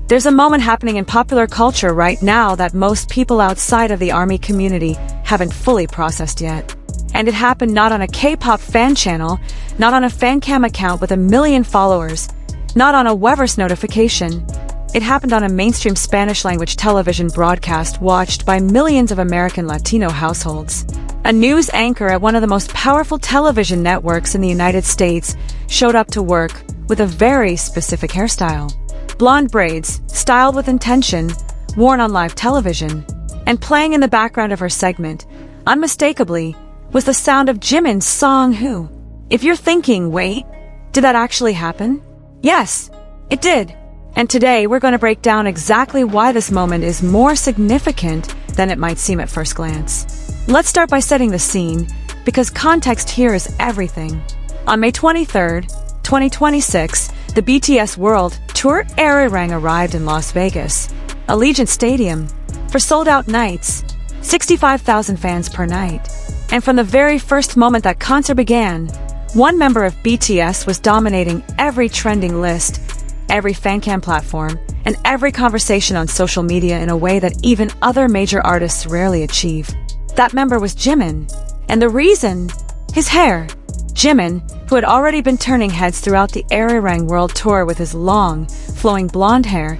There's a moment happening in popular culture right now that most people outside of the ARMY community haven't fully processed yet. And it happened not on a K-pop fan channel, not on a fancam account with 1 million followers, not on a Weverse notification. It happened on a mainstream Spanish-language television broadcast watched by millions of American Latino households. A news anchor at one of the most powerful television networks in the United States showed up to work with a very specific hairstyle. Blonde braids, styled with intention, worn on live television. And playing in the background of her segment, unmistakably, was the sound of Jimin's song Who. If you're thinking, wait, did that actually happen? Yes, it did. And today we're going to break down exactly why this moment is more significant than it might seem at first glance. Let's start by setting the scene, because context here is everything. On May 23rd, 2026, the BTS World Tour Arirang arrived in Las Vegas, Allegiant Stadium, for sold-out nights, 65,000 fans per night. And from the very first moment that concert began, one member of BTS was dominating every trending list, every fancam platform, and every conversation on social media in a way that even other major artists rarely achieve. That member was Jimin. And the reason? His hair. Jimin, who had already been turning heads throughout the Arirang World Tour with his long, flowing blonde hair,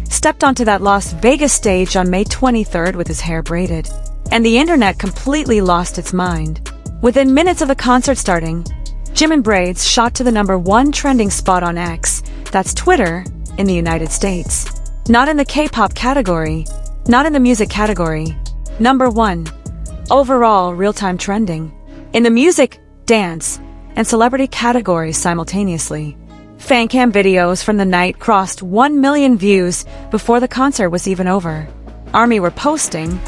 stepped onto that Las Vegas stage on May 23rd with his hair braided. And the internet completely lost its mind. Within minutes of the concert starting, Jimin braids shot to the #1 trending spot on X, that's Twitter, in the United States. Not in the K-pop category, not in the music category. #1. Overall real-time trending. In the music, dance, and celebrity categories simultaneously. Fancam videos from the night crossed 1 million views before the concert was even over. ARMY were posting,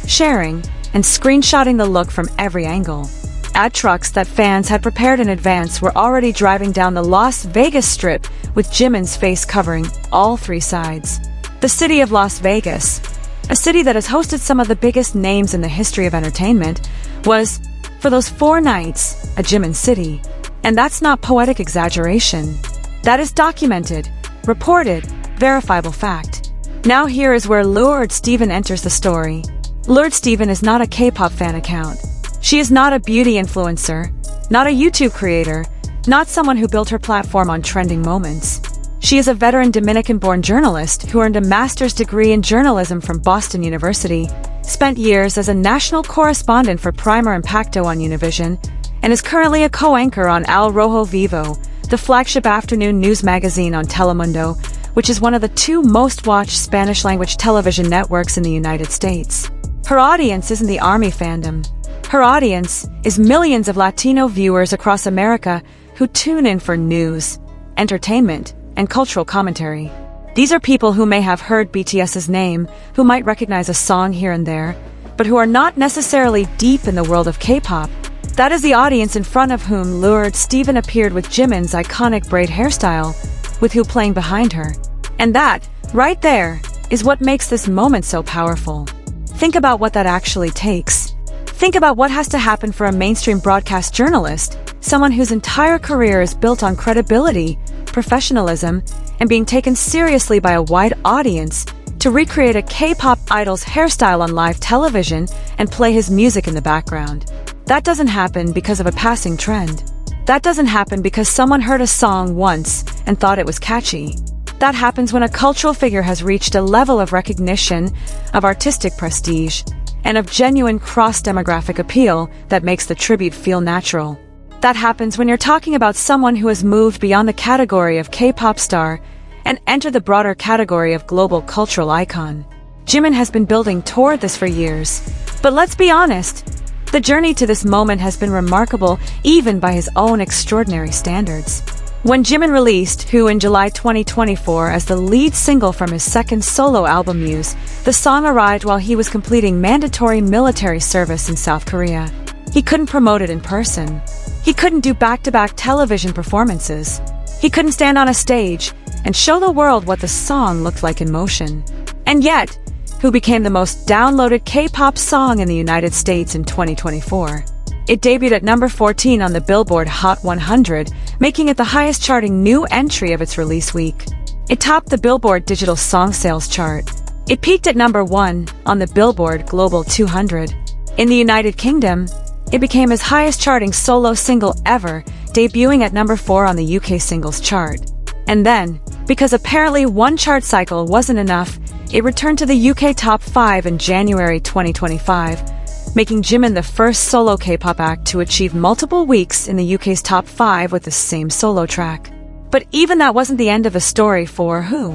sharing, and screenshotting the look from every angle. Ad trucks that fans had prepared in advance were already driving down the Las Vegas Strip with Jimin's face covering all 3 sides. The city of Las Vegas, a city that has hosted some of the biggest names in the history of entertainment, was, for those 4 nights, a Jimin city. And that's not poetic exaggeration. That is documented, reported, verifiable fact. Now here is where Lord Steven enters the story. Lord Steven is not a K-pop fan account. She is not a beauty influencer, not a YouTube creator, not someone who built her platform on trending moments. She is a veteran Dominican-born journalist who earned a master's degree in journalism from Boston University, spent years as a national correspondent for Primer Impacto on Univision, and is currently a co-anchor on Al Rojo Vivo, the flagship afternoon news magazine on Telemundo, which is one of the 2 most-watched Spanish-language television networks in the United States. Her audience isn't the ARMY fandom. Her audience is millions of Latino viewers across America who tune in for news, entertainment, and cultural commentary. These are people who may have heard BTS's name, who might recognize a song here and there, but who are not necessarily deep in the world of K-pop. That is the audience in front of whom Lord Steven appeared with Jimin's iconic braid hairstyle, with who playing behind her. And that, right there, is what makes this moment so powerful. Think about what that actually takes. Think about what has to happen for a mainstream broadcast journalist, someone whose entire career is built on credibility, professionalism, and being taken seriously by a wide audience, to recreate a K-pop idol's hairstyle on live television and play his music in the background. That doesn't happen because of a passing trend. That doesn't happen because someone heard a song once and thought it was catchy. That happens when a cultural figure has reached a level of recognition, of artistic prestige, and of genuine cross-demographic appeal that makes the tribute feel natural. That happens when you're talking about someone who has moved beyond the category of K-pop star and entered the broader category of global cultural icon. Jimin has been building toward this for years. But let's be honest, the journey to this moment has been remarkable even by his own extraordinary standards. When Jimin released Who in July 2024 as the lead single from his second solo album Muse, the song arrived while he was completing mandatory military service in South Korea. He couldn't promote it in person. He couldn't do back-to-back television performances. He couldn't stand on a stage and show the world what the song looked like in motion. And yet, Who became the most downloaded K-pop song in the United States in 2024. It debuted at number 14 on the Billboard Hot 100, making it the highest charting new entry of its release week. It topped the Billboard Digital Song Sales chart. It peaked at number 1 on the Billboard Global 200. In the United Kingdom, it became his highest-charting solo single ever, debuting at number 4 on the UK Singles Chart. And then, because apparently one chart cycle wasn't enough, it returned to the UK Top 5 in January 2025, making Jimin the first solo K-pop act to achieve multiple weeks in the UK's Top 5 with the same solo track. But even that wasn't the end of the story for who?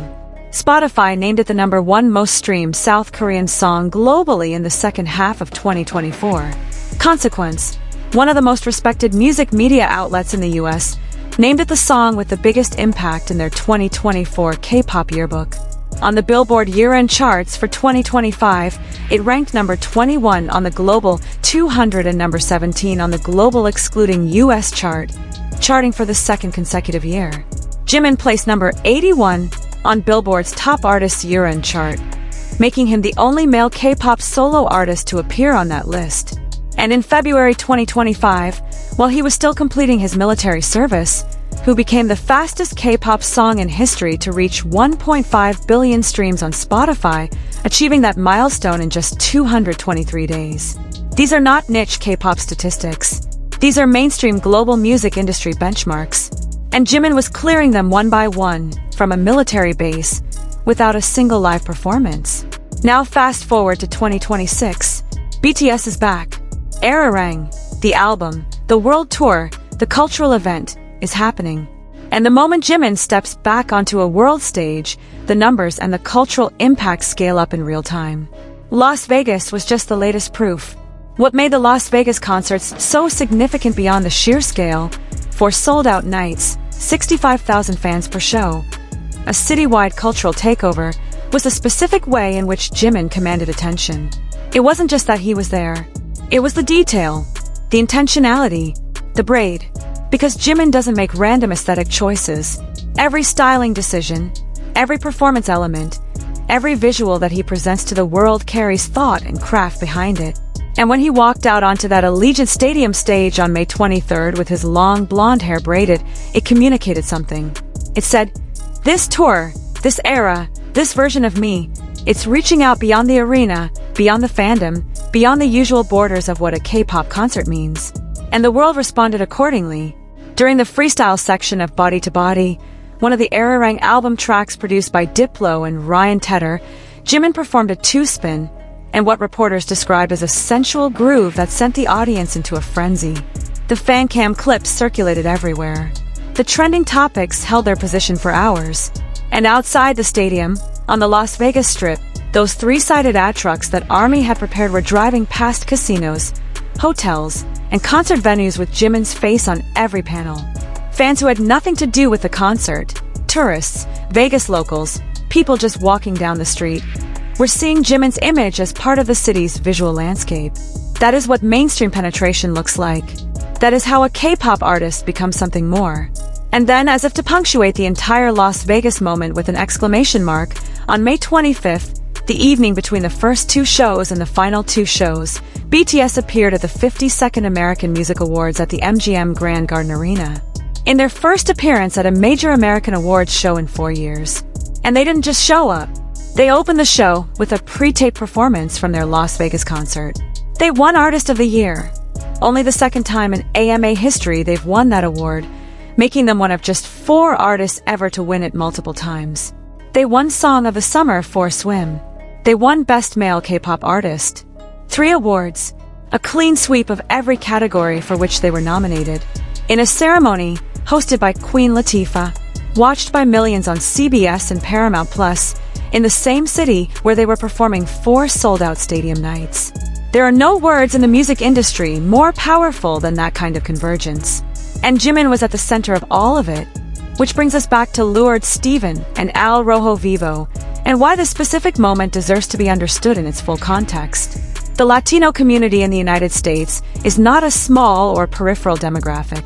Spotify named it the number 1 most streamed South Korean song globally in the second half of 2024. Consequence, one of the most respected music media outlets in the US, named it the song with the biggest impact in their 2024 K-pop yearbook. On the Billboard year-end charts for 2025, it ranked number 21 on the Global 200 and number 17 on the Global excluding US chart, charting for the second consecutive year. Jimin placed number 81 on Billboard's Top Artists year-end chart, making him the only male K-pop solo artist to appear on that list. And in February 2025, while he was still completing his military service, who became the fastest K-pop song in history to reach 1.5 billion streams on Spotify, achieving that milestone in just 223 days. These are not niche K-pop statistics. These are mainstream global music industry benchmarks. And Jimin was clearing them one by one from a military base without a single live performance. Now fast forward to 2026. BTS is back. Arirang, the album, the world tour, the cultural event, is happening. And the moment Jimin steps back onto a world stage, the numbers and the cultural impact scale up in real time. Las Vegas was just the latest proof. What made the Las Vegas concerts so significant beyond the sheer scale? 4 sold-out nights, 65,000 fans per show. A citywide cultural takeover was the specific way in which Jimin commanded attention. It wasn't just that he was there. It was the detail, the intentionality, the braid. Because Jimin doesn't make random aesthetic choices. Every styling decision, every performance element, every visual that he presents to the world carries thought and craft behind it. And when he walked out onto that Allegiant Stadium stage on May 23rd with his long blonde hair braided, it communicated something. It said, "This tour, this era, this version of me, it's reaching out beyond the arena, beyond the fandom, beyond the usual borders of what a K-pop concert means." And the world responded accordingly. During the freestyle section of Body to Body, one of the Arirang album tracks produced by Diplo and Ryan Tedder, Jimin performed a two-spin, and what reporters described as a sensual groove that sent the audience into a frenzy. The fan cam clips circulated everywhere. The trending topics held their position for hours. And outside the stadium, on the Las Vegas Strip, those 3-sided ad trucks that ARMY had prepared were driving past casinos, hotels, and concert venues with Jimin's face on every panel. Fans who had nothing to do with the concert, tourists, Vegas locals, people just walking down the street, were seeing Jimin's image as part of the city's visual landscape. That is what mainstream penetration looks like. That is how a K-pop artist becomes something more. And then, as if to punctuate the entire Las Vegas moment with an exclamation mark, on May 25th, the evening between the first 2 shows and the final 2 shows, BTS appeared at the 52nd American Music Awards at the MGM Grand Garden Arena. In their first appearance at a major American awards show in 4 years. And they didn't just show up. They opened the show with a pre-taped performance from their Las Vegas concert. They won Artist of the Year. Only the second time in AMA history they've won that award, making them one of just 4 artists ever to win it multiple times. They won Song of the Summer for Swim. They won Best Male K-pop Artist. 3 awards, a clean sweep of every category for which they were nominated. In a ceremony hosted by Queen Latifah, watched by millions on CBS and Paramount Plus, in the same city where they were performing 4 sold-out stadium nights. There are no words in the music industry more powerful than that kind of convergence. And Jimin was at the center of all of it, which brings us back to Lourdes Steven and Al Rojo Vivo, and why this specific moment deserves to be understood in its full context. The Latino community in the United States is not a small or peripheral demographic.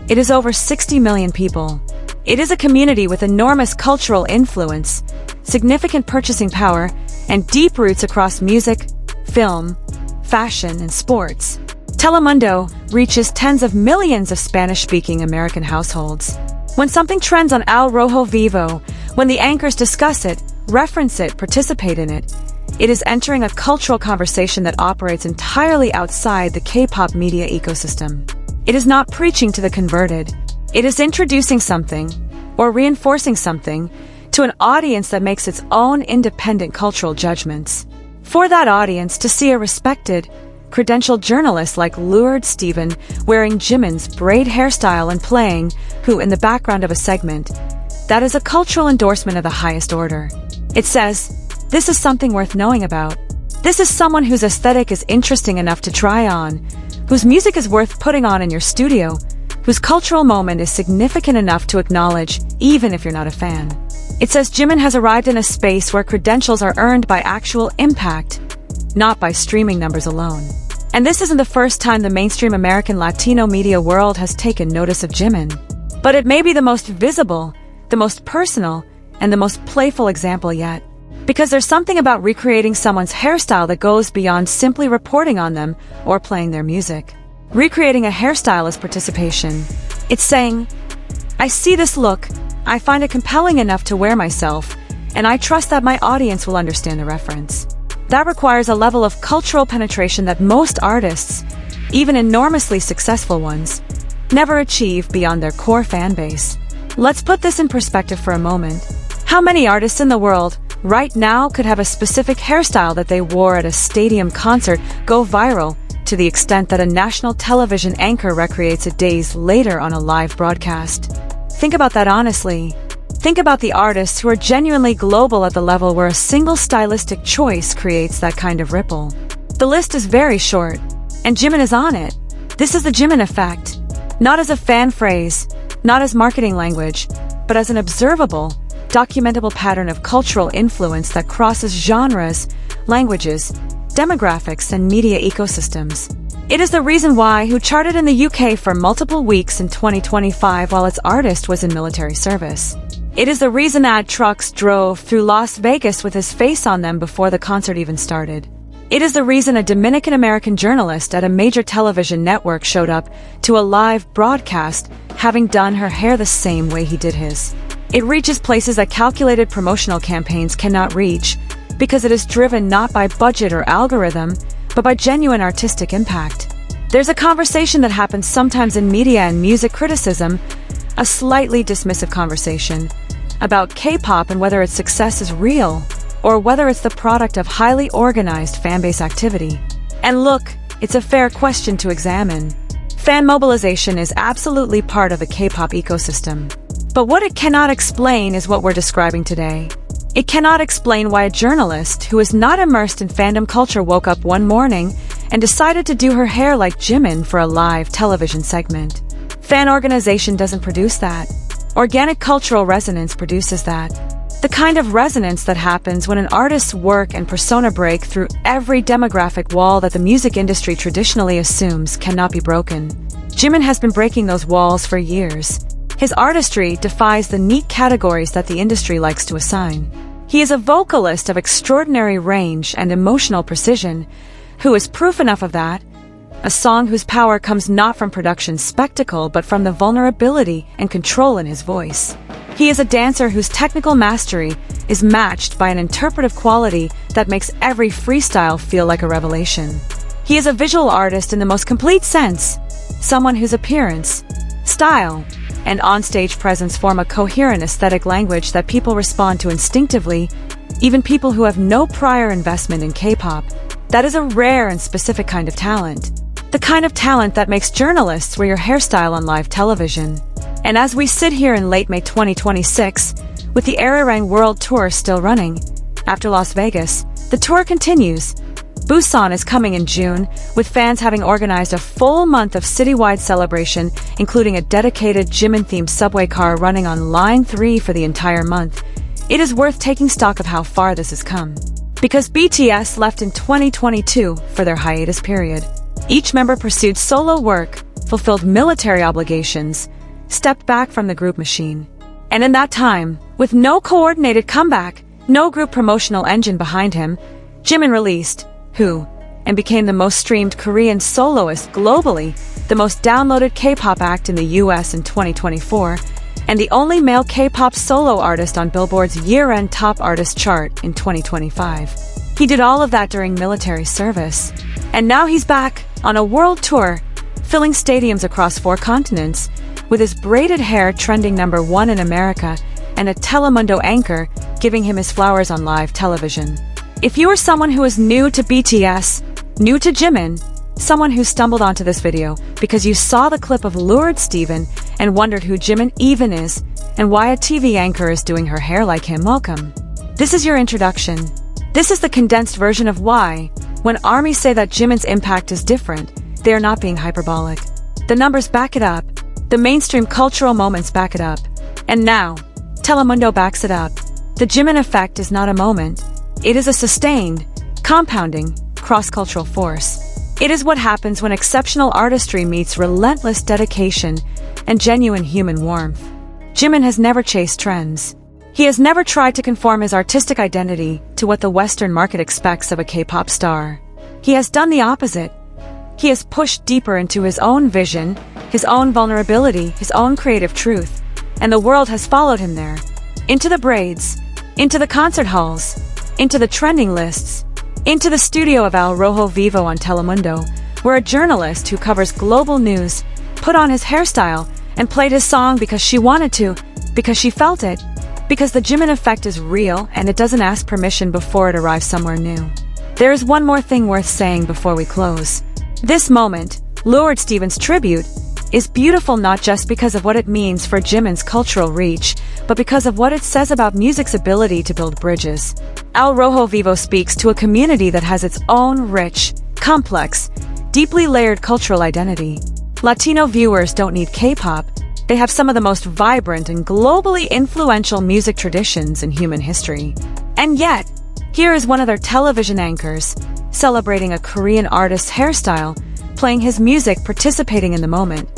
It is over 60 million people. It is a community with enormous cultural influence, significant purchasing power, and deep roots across music, film, fashion, and sports. Telemundo reaches tens of millions of Spanish-speaking American households. When something trends on Al Rojo Vivo, When the anchors discuss it, reference it, participate in it, it is entering a cultural conversation that operates entirely outside the K-pop media ecosystem. It is not preaching to the converted. It is introducing something, or reinforcing something, to an audience that makes its own independent cultural judgments. For that audience to see a respected, credentialed journalist like Lured Steven wearing Jimin's braid hairstyle and playing Who in the background of a segment, that is a cultural endorsement of the highest order. It says, this is something worth knowing about. This is someone whose aesthetic is interesting enough to try on, whose music is worth putting on in your studio, whose cultural moment is significant enough to acknowledge, even if you're not a fan. It says Jimin has arrived in a space where credentials are earned by actual impact, not by streaming numbers alone. And this isn't the first time the mainstream American Latino media world has taken notice of Jimin. But it may be the most visible, the most personal, and the most playful example yet. Because there's something about recreating someone's hairstyle that goes beyond simply reporting on them or playing their music. Recreating a hairstyle is participation. It's saying, I see this look, I find it compelling enough to wear myself, and I trust that my audience will understand the reference. That requires a level of cultural penetration that most artists, even enormously successful ones, never achieve beyond their core fan base. Let's put this in perspective for a moment. How many artists in the world, right now, could have a specific hairstyle that they wore at a stadium concert go viral to the extent that a national television anchor recreates it days later on a live broadcast? Think about that honestly. Think about the artists who are genuinely global at the level where a single stylistic choice creates that kind of ripple. The list is very short, and Jimin is on it. This is the Jimin effect. Not as a fan phrase, not as marketing language, but as an observable, documentable pattern of cultural influence that crosses genres, languages, demographics, and media ecosystems. It is the reason why Who charted in the UK for multiple weeks in 2025 while its artist was in military service. It is the reason ad trucks drove through Las Vegas with his face on them before the concert even started. It is the reason a Dominican-American journalist at a major television network showed up to a live broadcast having done her hair the same way he did his. It reaches places that calculated promotional campaigns cannot reach because it is driven not by budget or algorithm, but by genuine artistic impact. There's a conversation that happens sometimes in media and music criticism, a slightly dismissive conversation, about K-pop and whether its success is real, or whether it's the product of highly organized fanbase activity. And look, it's a fair question to examine. Fan mobilization is absolutely part of the K-pop ecosystem. But what it cannot explain is what we're describing today. It cannot explain why a journalist who is not immersed in fandom culture woke up one morning and decided to do her hair like Jimin for a live television segment. Fan organization doesn't produce that. Organic cultural resonance produces that. The kind of resonance that happens when an artist's work and persona break through every demographic wall that the music industry traditionally assumes cannot be broken. Jimin has been breaking those walls for years. His artistry defies the neat categories that the industry likes to assign. He is a vocalist of extraordinary range and emotional precision, who is proof enough of that. A song whose power comes not from production spectacle but from the vulnerability and control in his voice. He is a dancer whose technical mastery is matched by an interpretive quality that makes every freestyle feel like a revelation. He is a visual artist in the most complete sense, someone whose appearance, style, and onstage presence form a coherent aesthetic language that people respond to instinctively, even people who have no prior investment in K-pop. That is a rare and specific kind of talent. The kind of talent that makes journalists wear your hairstyle on live television. And as we sit here in late May 2026, with the Arirang World Tour still running, after Las Vegas, the tour continues. Busan is coming in June, with fans having organized a full month of citywide celebration, including a dedicated Jimin-themed subway car running on Line 3 for the entire month. It is worth taking stock of how far this has come. Because BTS left in 2022 for their hiatus period. Each member pursued solo work, fulfilled military obligations, stepped back from the group machine. And in that time, with no coordinated comeback, no group promotional engine behind him, Jimin released Who, and became the most streamed Korean soloist globally, the most downloaded K-pop act in the US in 2024, and the only male K-pop solo artist on Billboard's year-end top artist chart in 2025. He did all of that during military service. And now he's back on a world tour, filling stadiums across 4 continents, with his braided hair trending #1 in America and a Telemundo anchor giving him his flowers on live television. If you are someone who is new to BTS, new to Jimin, someone who stumbled onto this video because you saw the clip of Lured Steven and wondered who Jimin even is and why a TV anchor is doing her hair like him, welcome. This is your introduction. This is the condensed version of why, when ARMY say that Jimin's impact is different, they are not being hyperbolic. The numbers back it up. The mainstream cultural moments back it up. And now, Telemundo backs it up. The Jimin effect is not a moment. It is a sustained, compounding, cross-cultural force. It is what happens when exceptional artistry meets relentless dedication and genuine human warmth. Jimin has never chased trends. He has never tried to conform his artistic identity to what the Western market expects of a K-pop star. He has done the opposite. He has pushed deeper into his own vision, his own vulnerability, his own creative truth, and the world has followed him there. Into the braids, into the concert halls, into the trending lists, into the studio of Al Rojo Vivo on Telemundo, where a journalist who covers global news put on his hairstyle and played his song because she wanted to, because she felt it, because the Jimin effect is real and it doesn't ask permission before it arrives somewhere new. There is one more thing worth saying before we close. This moment, Lured Steven's tribute, is beautiful not just because of what it means for Jimin's cultural reach, but because of what it says about music's ability to build bridges. Al Rojo Vivo speaks to a community that has its own rich, complex, deeply layered cultural identity. Latino viewers don't need K-pop. They have some of the most vibrant and globally influential music traditions in human history. And yet, here is one of their television anchors, celebrating a Korean artist's hairstyle, playing his music, participating in the moment.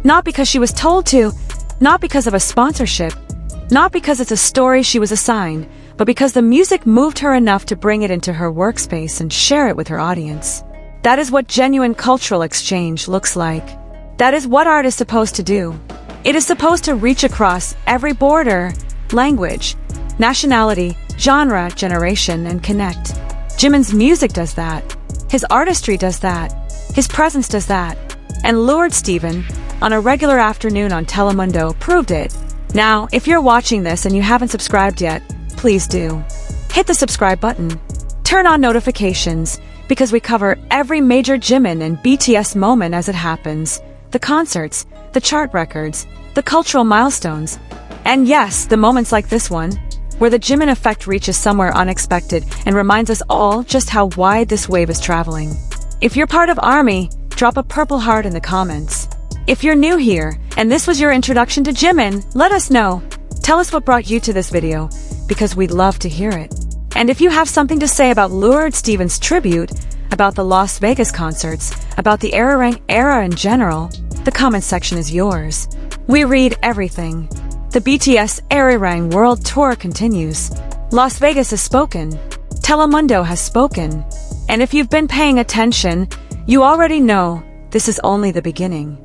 Not because she was told to, not because of a sponsorship, not because it's a story she was assigned, but because the music moved her enough to bring it into her workspace and share it with her audience. That is what genuine cultural exchange looks like. That is what art is supposed to do. It is supposed to reach across every border, language, nationality, genre, generation, and connect. Jimin's music does that. His artistry does that. His presence does that. And Lured Steven, on a regular afternoon on Telemundo, proved it. Now, if you're watching this and you haven't subscribed yet, please do. Hit the subscribe button. Turn on notifications, because we cover every major Jimin and BTS moment as it happens. The concerts, the chart records, the cultural milestones, and yes, the moments like this one, where the Jimin effect reaches somewhere unexpected and reminds us all just how wide this wave is traveling. If you're part of ARMY, drop a purple heart in the comments. If you're new here, and this was your introduction to Jimin, let us know. Tell us what brought you to this video, because we'd love to hear it. And if you have something to say about Lured Steven's tribute, about the Las Vegas concerts, about the era in general, the comment section is yours. We read everything. The BTS Arirang World Tour continues. Las Vegas has spoken. Telemundo has spoken. And if you've been paying attention, you already know this is only the beginning.